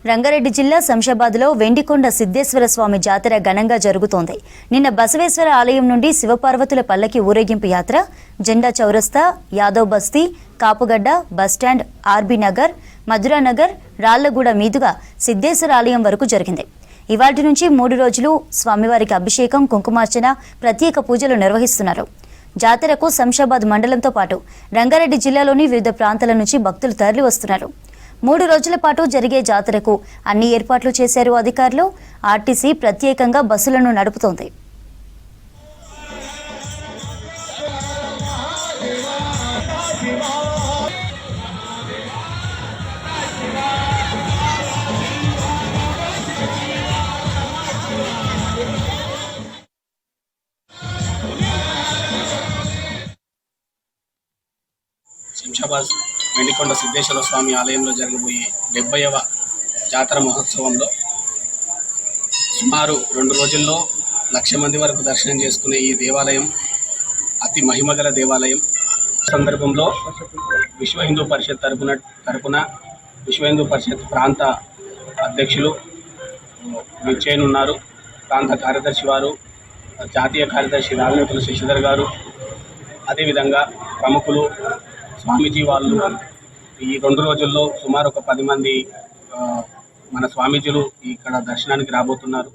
రంగారెడ్డి జిల్లా శంషాబాద్లో వెండికొండ సిద్ధేశ్వర స్వామి జాతర ఘనంగా జరుగుతోంది. నిన్న బసవేశ్వర ఆలయం నుండి శివపార్వతుల పల్లకి ఊరేగింపు యాత్ర జెండా చౌరస్తా, యాదవ్ బస్తీ, కాపుగడ్డ, బస్టాండ్, ఆర్బీ నగర్, మధురానగర్, రాళ్లగూడ మీదుగా సిద్ధేశ్వర ఆలయం వరకు జరిగింది. ఇవాల్టి నుంచి 3 రోజులు స్వామివారికి అభిషేకం, కుంకుమార్చన, ప్రత్యేక పూజలు నిర్వహిస్తున్నారు. జాతరకు శంషాబాద్ మండలంతో పాటు రంగారెడ్డి జిల్లాలోని వివిధ ప్రాంతాల నుంచి భక్తులు తరలి వస్తున్నారు. 3 రోజుల పాటు జరిగే జాతరకు అన్ని ఏర్పాట్లు చేశారు అధికారులు. ఆర్టీసీ ప్రత్యేకంగా బస్సులను నడుపుతోంది. శంషాబాద్ వెండికొండ సిద్ధేశ్వర స్వామి ఆలయంలో జరగబోయే 70వ జాతర మహోత్సవంలో సుమారు 2 రోజుల్లో 1,00,000 మంది వరకు దర్శనం చేసుకునే ఈ దేవాలయం అతి మహిమగల దేవాలయం. సందర్భంలో విశ్వ హిందూ పరిషత్ తరపున విశ్వ హిందూ పరిషత్ ప్రాంత అధ్యక్షులు విచ్చేయనున్నారు. ప్రాంత కార్యదర్శి వారు, జాతీయ కార్యదర్శి రాజనేతులు శశిధర్ గారు, అదేవిధంగా ప్రముఖులు, స్వామీజీ వాళ్ళు ఈ 2 రోజుల్లో సుమారు ఒక 10 మంది మన స్వామీజీలు ఇక్కడ దర్శనానికి రాబోతున్నారు.